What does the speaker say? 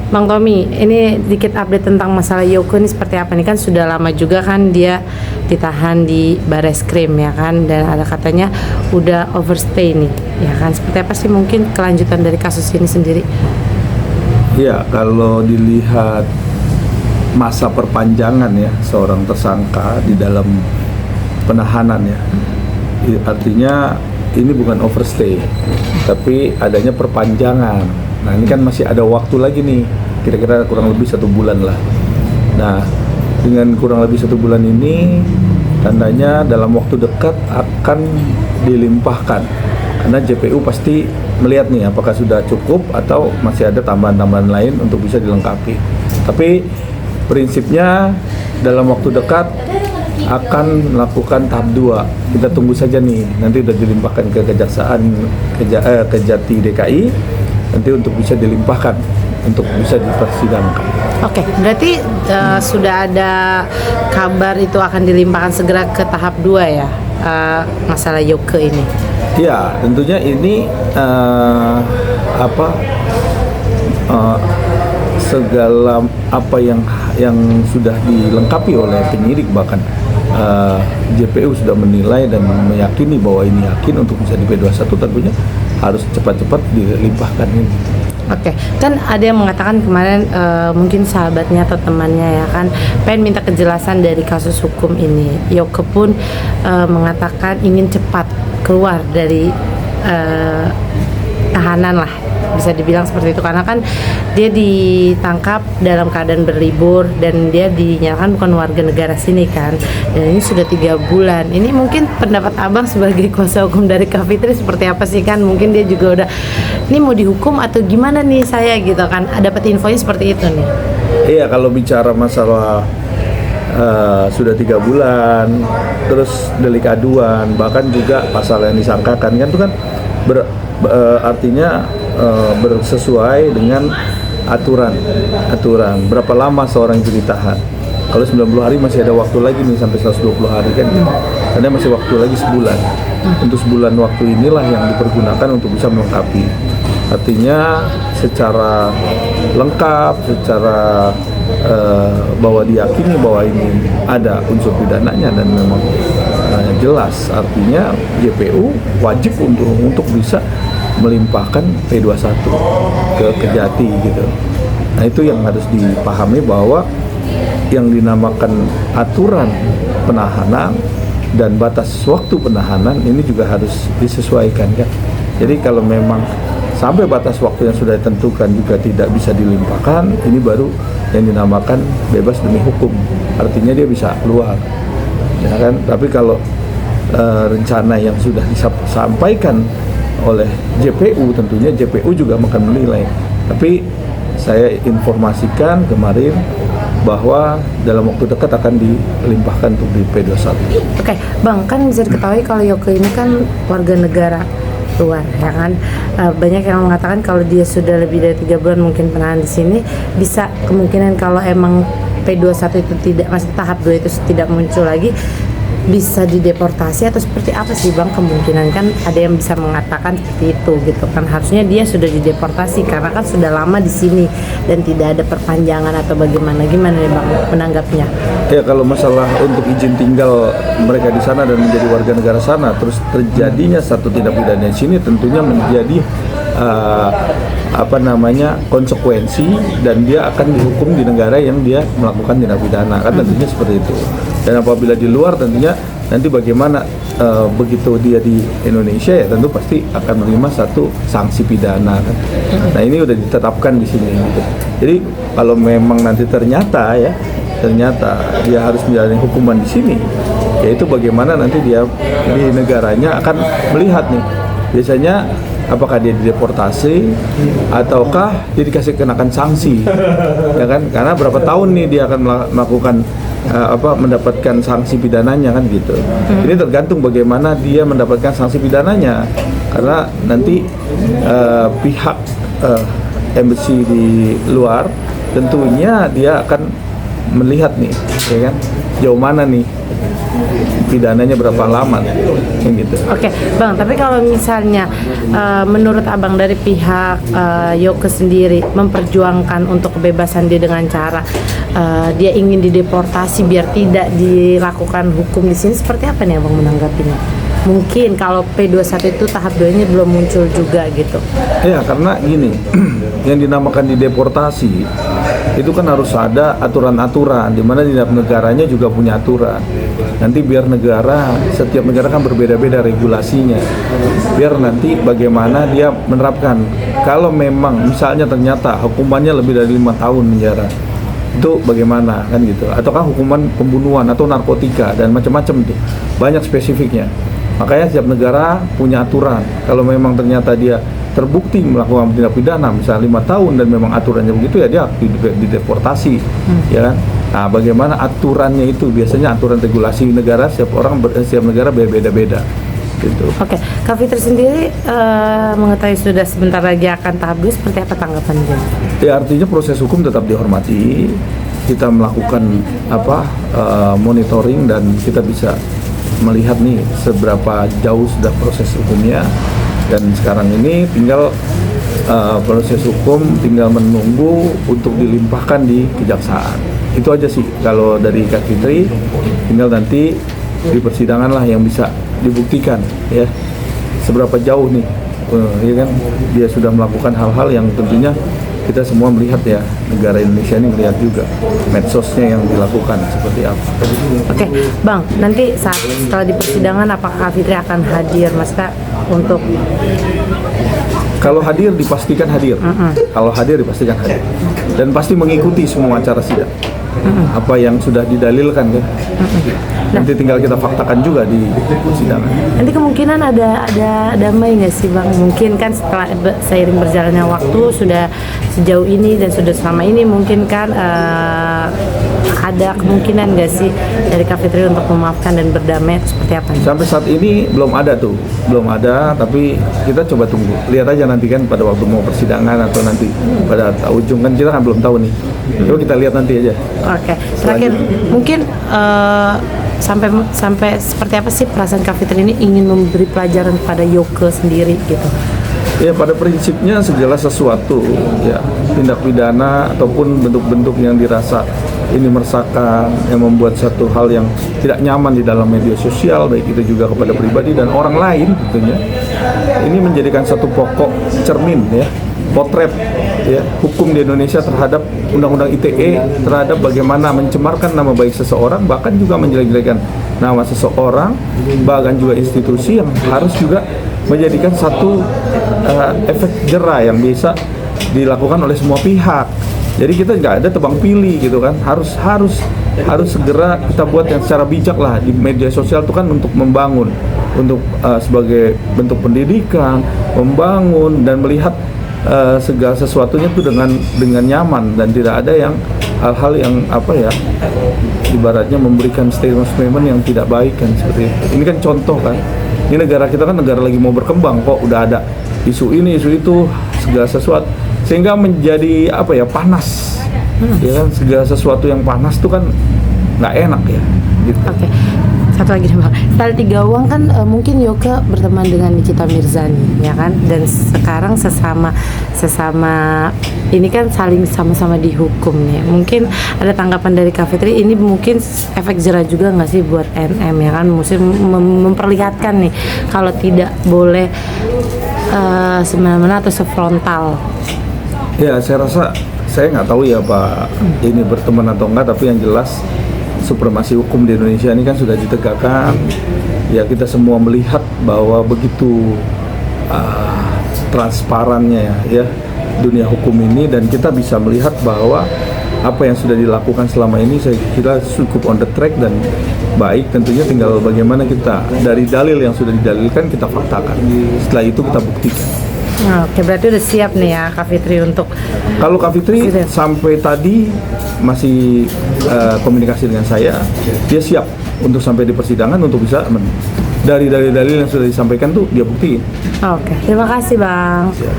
Bang Tommy, ini dikit update tentang masalah Yoko ini seperti apa nih, kan sudah lama juga kan dia ditahan di Bareskrim ya kan, dan ada katanya udah overstay nih ya kan, seperti apa sih mungkin kelanjutan dari kasus ini sendiri? Ya, kalau dilihat masa perpanjangan ya seorang tersangka di dalam penahanan ya, artinya ini bukan overstay, tapi adanya perpanjangan. Nah ini kan masih ada waktu lagi nih, kira-kira kurang lebih 1 bulan lah. Nah dengan kurang lebih 1 bulan ini, tandanya dalam waktu dekat akan dilimpahkan. Karena JPU pasti melihat nih apakah sudah cukup atau masih ada tambahan-tambahan lain untuk bisa dilengkapi. Tapi prinsipnya dalam waktu dekat akan melakukan tahap 2. Kita tunggu saja nih, nanti udah dilimpahkan ke Kejaksaan Kejati DKI, nanti untuk bisa dilimpahkan untuk bisa dipersidangkan. Oke, berarti sudah ada kabar itu akan dilimpahkan segera ke tahap 2 ya, masalah Yoko ini. Ya, tentunya ini segala apa yang sudah dilengkapi oleh penyidik, bahkan JPU sudah menilai dan meyakini bahwa ini yakin untuk bisa di P21, tentunya harus cepat-cepat dilimpahkan ini. Oke, kan ada yang mengatakan kemarin mungkin sahabatnya atau temannya ya kan pengen minta kejelasan dari kasus hukum ini. Yoko pun mengatakan ingin cepat keluar dari tahanan lah, bisa dibilang seperti itu, karena kan dia ditangkap dalam keadaan berlibur dan dia dinyatakan bukan warga negara sini kan, dan ini sudah 3 bulan. Ini mungkin pendapat abang sebagai kuasa hukum dari Kak Fitri seperti apa sih, kan mungkin dia juga udah ini mau dihukum atau gimana nih saya gitu kan, dapat infonya seperti itu nih. Iya, kalau bicara masalah sudah 3 bulan, terus delik aduan, bahkan juga pasal yang disangkakan kan itu kan artinya bersesuai dengan aturan berapa lama seorang itu ditahan. Kalau 90 hari masih ada waktu lagi nih sampai 120 hari kan, karena masih waktu lagi sebulan. Untuk sebulan waktu inilah yang dipergunakan untuk bisa melengkapi. Artinya secara lengkap, secara bahwa diyakini bahwa ini ada unsur pidananya dan memang jelas, artinya JPU wajib untuk bisa melimpahkan P21 ke Kejati gitu. Nah itu yang harus dipahami, bahwa yang dinamakan aturan penahanan dan batas waktu penahanan ini juga harus disesuaikan kan. Jadi kalau memang sampai batas waktu yang sudah ditentukan juga tidak bisa dilimpahkan, ini baru yang dinamakan bebas demi hukum, artinya dia bisa keluar ya kan. Tapi kalau rencana yang sudah disampaikan oleh JPU, tentunya JPU juga akan menilai. Tapi saya informasikan kemarin bahwa dalam waktu dekat akan dilimpahkan untuk di P21. Oke, Bang, kan bisa diketahui kalau Yoko ini kan warga negara luar ya kan. Banyak yang mengatakan kalau dia sudah lebih dari 3 bulan mungkin penahan di sini, bisa kemungkinan kalau emang P21 itu tidak, masih tahap 2 itu tidak muncul lagi, bisa dideportasi atau seperti apa sih Bang kemungkinan? Kan ada yang bisa mengatakan seperti itu gitu kan, harusnya dia sudah dideportasi karena kan sudah lama di sini dan tidak ada perpanjangan atau gimana nih Bang menanggapnya? Ya, kalau masalah untuk izin tinggal mereka di sana dan menjadi warga negara sana, terus terjadinya satu tindak pidana di sini, tentunya menjadi konsekuensi, dan dia akan dihukum di negara yang dia melakukan tindak pidana kan, tentunya seperti itu. Dan apabila di luar, tentunya nanti bagaimana begitu dia di Indonesia ya tentu pasti akan menerima satu sanksi pidana kan. Nah ini udah ditetapkan di sini gitu. Jadi kalau memang nanti ternyata dia harus menjalani hukuman di sini, yaitu bagaimana nanti dia di negaranya akan melihat nih, biasanya apakah dia dideportasi ataukah dia dikasih kenakan sanksi ya kan, karena berapa tahun nih dia akan melakukan mendapatkan sanksi pidananya kan gitu. Ini tergantung bagaimana dia mendapatkan sanksi pidananya, karena nanti pihak embassy di luar tentunya dia akan melihat nih ya kan, jauh mana nih pidananya berapa lama kayak gitu. Oke, Bang, tapi kalau misalnya menurut Abang dari pihak Yoke sendiri memperjuangkan untuk kebebasan dia dengan cara dia ingin dideportasi biar tidak dilakukan hukum di sini, seperti apa nih Abang menanggapinya? Mungkin kalau P21 itu tahap 2-nya belum muncul juga gitu. Ya, karena gini, yang dinamakan dideportasi itu kan harus ada aturan-aturan di mana di negaranya juga punya aturan. Nanti biar setiap negara kan berbeda-beda regulasinya. Biar nanti bagaimana dia menerapkan. Kalau memang misalnya ternyata hukumannya lebih dari 5 tahun penjara, itu bagaimana kan gitu? Ataukah hukuman pembunuhan atau narkotika dan macam-macam tuh, banyak spesifiknya. Makanya setiap negara punya aturan. Kalau memang ternyata dia terbukti melakukan tindak pidana misalnya 5 tahun dan memang aturannya begitu, ya dia dideportasi, ya kan? Nah, bagaimana aturannya itu? Biasanya aturan regulasi negara setiap negara beda-beda gitu. Oke, Kak Fitri sendiri mengetahui sudah sebentar lagi akan tahap 2, seperti apa tanggapannya? Ya, artinya proses hukum tetap dihormati. Kita melakukan monitoring dan kita bisa melihat nih seberapa jauh sudah proses hukumnya, dan sekarang ini tinggal proses hukum tinggal menunggu untuk dilimpahkan di kejaksaan. Itu aja sih kalau dari Kak Fitri, tinggal nanti di persidangan lah yang bisa dibuktikan ya seberapa jauh nih ya kan dia sudah melakukan hal-hal yang tentunya kita semua melihat ya, negara Indonesia ini melihat juga medsosnya yang dilakukan seperti apa. Oke, Bang, nanti setelah di persidangan apakah Kak Fitri akan hadir, Mas Kak, untuk kalau hadir dipastikan hadir. Kalau hadir dipastikan hadir. Dan pasti mengikuti semua acara sidang. Apa yang sudah didalilkan kan. Nanti tinggal kita faktakan juga di persidangan. Nanti kemungkinan ada damai nggak sih, Bang? Mungkin kan setelah seiring berjalannya waktu sudah sejauh ini dan sudah selama ini, mungkin kan ada kemungkinan nggak sih dari Kak Fitri untuk memaafkan dan berdamai, seperti apa? Sampai saat ini belum ada, tapi kita coba tunggu. Lihat aja nanti kan pada waktu mau persidangan atau nanti pada ujung kan kita kan belum tahu nih. Coba kita lihat nanti aja. Oke, terakhir mungkin sampai seperti apa sih perasaan Kak Fitri ini ingin memberi pelajaran kepada Yoke sendiri gitu? Ya, pada prinsipnya segala sesuatu ya, tindak pidana ataupun bentuk-bentuk yang dirasa ini meresahkan, yang membuat satu hal yang tidak nyaman di dalam media sosial, baik itu juga kepada pribadi dan orang lain tentunya, ini menjadikan satu pokok cermin ya, potret ya, hukum di Indonesia terhadap Undang-Undang ITE, terhadap bagaimana mencemarkan nama baik seseorang, bahkan juga menjelek-jelekan nama seseorang, bahkan juga institusi yang harus juga menjadikan satu efek jera yang bisa dilakukan oleh semua pihak. Jadi kita nggak ada tebang pilih gitu kan, harus segera kita buat yang secara bijak lah di media sosial itu kan, untuk membangun, untuk sebagai bentuk pendidikan, membangun dan melihat segala sesuatunya itu dengan nyaman, dan tidak ada yang hal-hal yang ibaratnya memberikan statement yang tidak baik kan, seperti itu. Ini kan contoh kan, ini negara kita kan negara lagi mau berkembang, kok udah ada isu ini isu itu segala sesuatu, sehingga menjadi panas ya kan, segala sesuatu yang panas itu kan nggak enak ya gitu. Oke. Satu lagi nih, Bang. Setelah 3 uang kan mungkin Yoke berteman dengan Nikita Mirzani ya kan, dan sekarang sesama ini kan saling sama-sama dihukum nih. Mungkin ada tanggapan dari Kak Fitri, ini mungkin efek jera juga nggak sih buat NM ya kan, mesti memperlihatkan nih kalau tidak boleh semena-mena atau sefrontal. Ya, saya rasa, saya nggak tahu ya Pak ini berteman atau enggak, tapi yang jelas supremasi hukum di Indonesia ini kan sudah ditegakkan. Ya, kita semua melihat bahwa begitu transparannya ya dunia hukum ini, dan kita bisa melihat bahwa apa yang sudah dilakukan selama ini saya kira cukup on the track dan baik. Tentunya tinggal bagaimana kita dari dalil yang sudah didalilkan kita faktakan, setelah itu kita buktikan. Oke, berarti udah siap nih ya Kak Fitri untuk... Kalau Kak Fitri sampai tadi masih komunikasi dengan saya, dia siap untuk sampai di persidangan untuk bisa dari dalil-dalil yang sudah disampaikan tuh dia buktiin. Oke, terima kasih Bang. Siap.